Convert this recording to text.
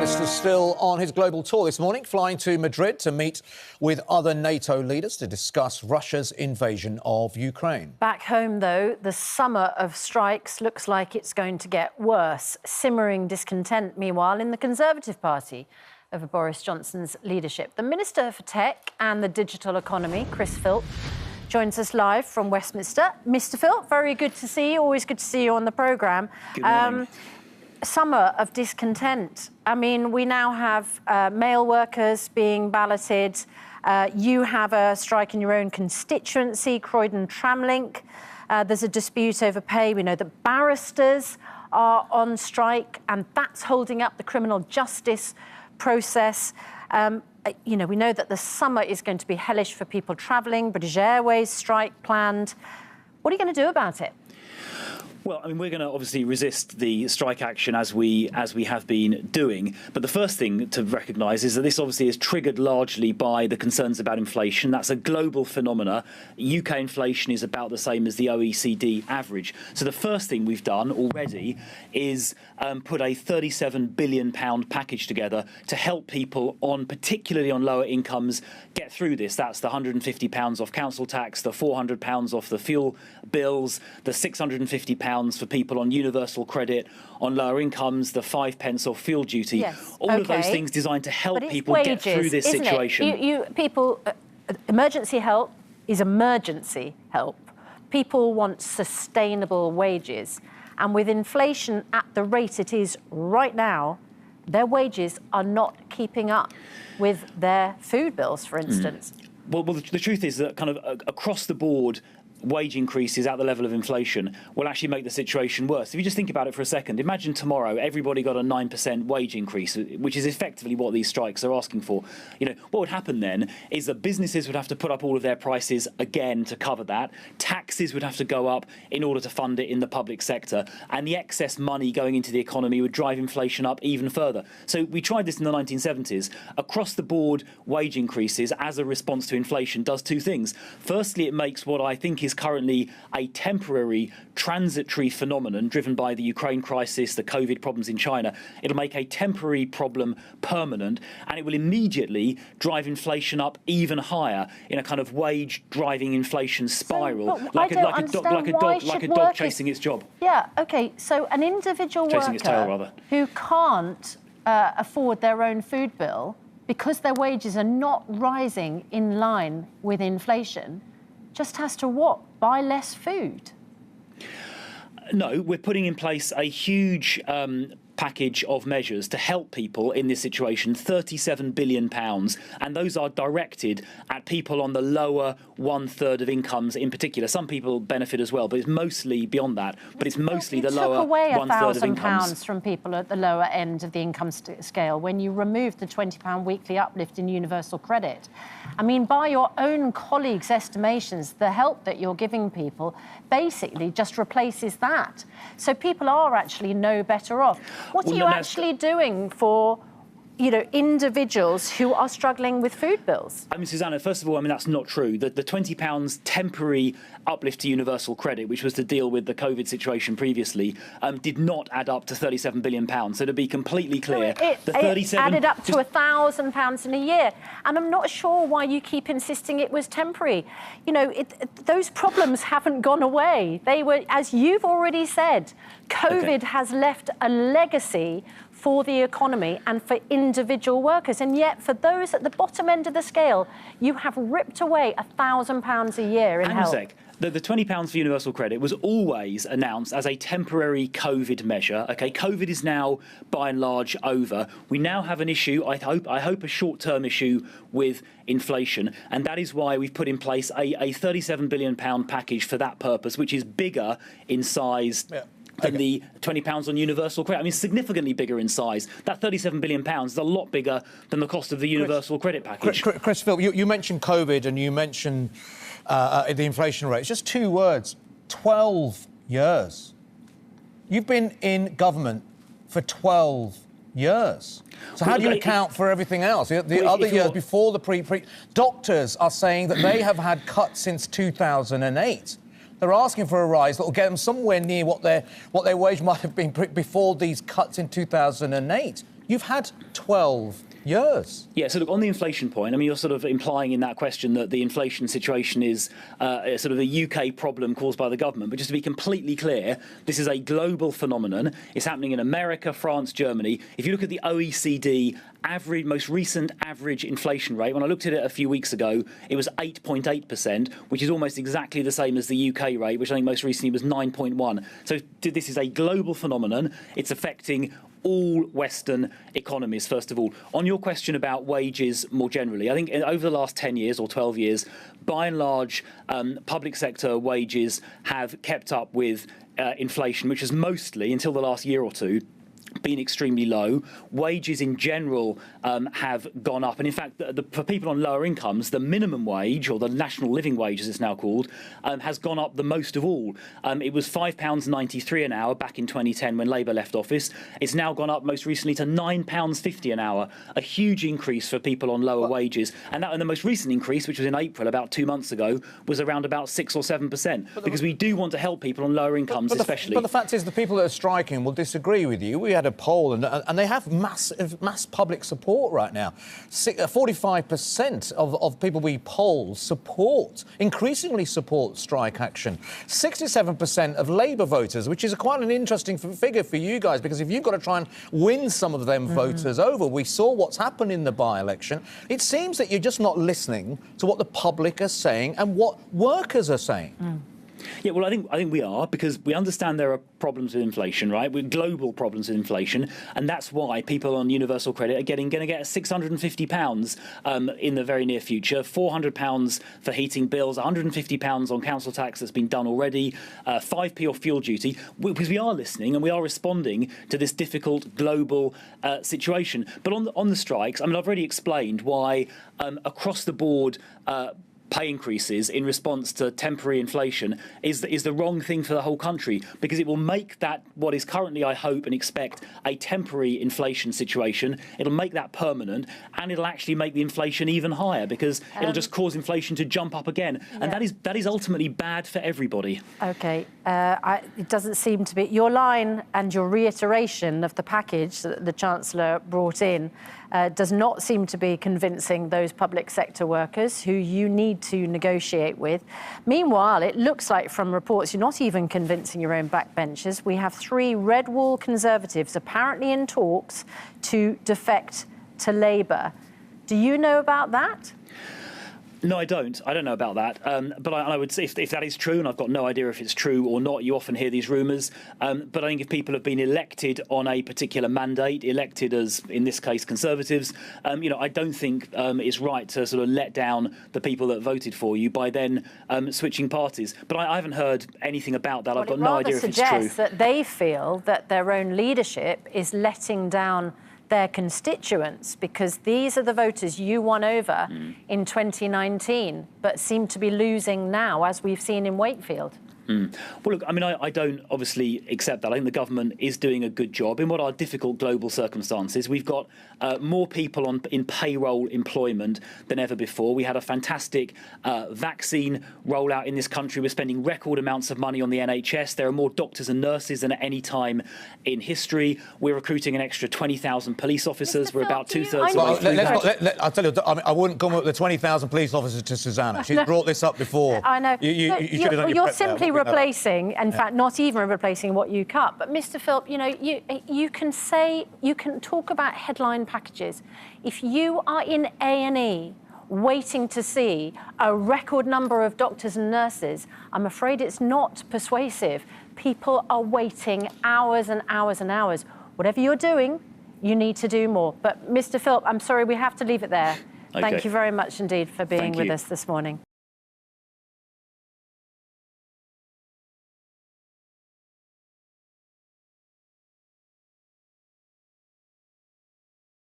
Minister's still on his global tour this morning, flying to Madrid to meet with other NATO leaders to discuss Russia's invasion of Ukraine. Back home, though, the summer of strikes looks like it's going to get worse. Simmering discontent, meanwhile, in the Conservative Party over Boris Johnson's leadership. The Minister for Tech and the Digital Economy, Chris Philp, joins us live from Westminster. Mr. Philp, very good to see you. Always good to see you on the programme. Good morning. Summer of discontent. I mean, we now have male workers being balloted. You have a strike in your own constituency, Croydon Tramlink. There's a dispute over pay. We know that barristers are on strike, and that's holding up the criminal justice process. You know, we know that the summer is going to be hellish for people travelling. British Airways strike planned. What are you going to do about it? Well, I mean, we're going to obviously resist the strike action as we have been doing. But the first thing to recognise is that this obviously is triggered largely by the concerns about inflation. That's a global phenomena. UK inflation is about the same as the OECD average. So the first thing we've done already is put a £37 billion package together to help people particularly on lower incomes, get through this. That's the £150 off council tax, the £400 off the fuel bills, the £650 for people on universal credit, on lower incomes, the 5 pence off fuel duty. Yes. All of those things designed to help people get through this situation. People, emergency help is emergency help. People want sustainable wages. And with inflation at the rate it is right now, their wages are not keeping up with their food bills, for instance. Well, the truth is that kind of across the board, wage increases at the level of inflation will actually make the situation worse. If you just think about it for a second, imagine tomorrow everybody got a 9% wage increase, which is effectively what these strikes are asking for. You know, what would happen then is that businesses would have to put up all of their prices again to cover that. Taxes would have to go up in order to fund it in the public sector, and the excess money going into the economy would drive inflation up even further. So we tried this in the 1970s. Across the board, wage increases as a response to inflation does two things. Firstly, it makes what I think is currently a temporary, transitory phenomenon driven by the Ukraine crisis, the COVID problems in China. It'll make a temporary problem permanent, and it will immediately drive inflation up even higher in a kind of wage-driving inflation spiral, like a dog chasing its job. Yeah, OK, so an individual chasing its tail, rather, who can't afford their own food bill because their wages are not rising in line with inflation just has to what? Buy less food? No, we're putting in place a huge package of measures to help people in this situation, £37 billion, and those are directed at people on the lower 1/3 of incomes in particular. Some people benefit as well, but it's mostly beyond that. But it's mostly the lower 1/3 of incomes. £1,000 from people at the lower end of the income scale when you remove the £20 weekly uplift in universal credit. I mean, by your own colleagues' estimations, the help that you're giving people basically just replaces that. So people are actually no better off. What are you actually doing for, you know, individuals who are struggling with food bills? I mean, Susanna, first of all, I mean, that's not true. The £20 temporary uplift to universal credit, which was to deal with the COVID situation previously, did not add up to £37 billion. So to be completely clear, it added up to £1,000 in a year. And I'm not sure why you keep insisting it was temporary. You know, those problems haven't gone away. They were, as you've already said, COVID has left a legacy for the economy and for individual workers. And yet, for those at the bottom end of the scale, you have ripped away £1,000 a year in help. The £20 for universal credit was always announced as a temporary COVID measure. OK, COVID is now, by and large, over. We now have an issue, I hope a short-term issue with inflation. And that is why we've put in place a £37 billion package for that purpose, which is bigger in size than the £20 on universal credit. I mean, significantly bigger in size. That £37 billion is a lot bigger than the cost of the universal credit package. Chris Philp, you mentioned COVID and you mentioned the inflation rate. It's just two words, 12 years. You've been in government for 12 years. So how do you account for everything else? The other years before the doctors are saying that they have had cuts since 2008. They're asking for a rise that will get them somewhere near what their wage might have been before these cuts in 2008. You've had 12 years. Yeah, so look, on the inflation point, I mean, you're sort of implying in that question that the inflation situation is sort of a UK problem caused by the government. But just to be completely clear, this is a global phenomenon. It's happening in America, France, Germany. If you look at the OECD most recent average inflation rate, when I looked at it a few weeks ago, it was 8.8%, which is almost exactly the same as the UK rate, which I think most recently was 9.1. So this is a global phenomenon. It's affecting all Western economies, first of all. On your question about wages more generally, I think over the last 10 years or 12 years, by and large, public sector wages have kept up with inflation, which has mostly, until the last year or two, been extremely low. Wages in general have gone up. And in fact, for people on lower incomes, the minimum wage, or the national living wage as it's now called, has gone up the most of all. It was £5.93 an hour back in 2010 when Labour left office. It's now gone up most recently to £9.50 an hour, a huge increase for people on lower wages. And the most recent increase, which was in April, about 2 months ago, was around about 6 or 7%. Because we do want to help people on lower incomes, especially. But the fact is, the people that are striking will disagree with you. We had a poll, and they have mass public support right now. 45% of people we poll increasingly support strike action. 67% of Labour voters, which is quite an interesting figure for you guys, because if you've got to try and win some of them voters over, we saw what's happened in the by-election. It seems that you're just not listening to what the public are saying and what workers are saying. Yeah, well, I think we are, because we understand there are problems with inflation, right? We're global problems with inflation, and that's why people on universal credit are going to get £650 in the very near future, £400 for heating bills, £150 on council tax that's been done already, 5p off fuel duty, because we are listening and we are responding to this difficult global situation. But on the strikes, I mean, I've already explained why across the board pay increases in response to temporary inflation is the wrong thing for the whole country, because it will make that what is currently, I hope and expect, a temporary inflation situation. It'll make that permanent, and it'll actually make the inflation even higher, because it'll just cause inflation to jump up again. Yeah. And that is ultimately bad for everybody. OK. It doesn't seem to be... Your line and your reiteration of the package that the Chancellor brought in does not seem to be convincing those public sector workers who you need to negotiate with. Meanwhile, it looks like from reports you're not even convincing your own backbenchers. We have 3 red wall Conservatives apparently in talks to defect to Labour. Do you know about that? No, I don't. I don't know about that. But I would say if that is true, and I've got no idea if it's true or not, you often hear these rumours. But I think if people have been elected on a particular mandate, elected as, in this case, Conservatives, I don't think it's right to sort of let down the people that voted for you by then switching parties. But I haven't heard anything about that. I've got no idea if it's true. It suggests that they feel that their own leadership is letting down their constituents, because these are the voters you won over in 2019, but seem to be losing now, as we've seen in Wakefield. Well, look, I mean, I don't obviously accept that. I think the government is doing a good job in what are difficult global circumstances. We've got more people in payroll employment than ever before. We had a fantastic vaccine rollout in this country. We're spending record amounts of money on the NHS. There are more doctors and nurses than at any time in history. We're recruiting an extra 20,000 police officers. We're about 2/3 of the way through. I'll tell you, I wouldn't come up with the 20,000 police officers to Susanna. She's brought this up before. I know. You should have done your You're prep simply replacing, in fact, not even replacing what you cut. But Mr. Philp, you can talk about headline packages. If you are in A&E waiting to see a record number of doctors and nurses, I'm afraid it's not persuasive. People are waiting hours and hours and hours. Whatever you're doing, you need to do more. But Mr. Philp, I'm sorry, we have to leave it there. Okay. Thank you very much indeed for being with us this morning.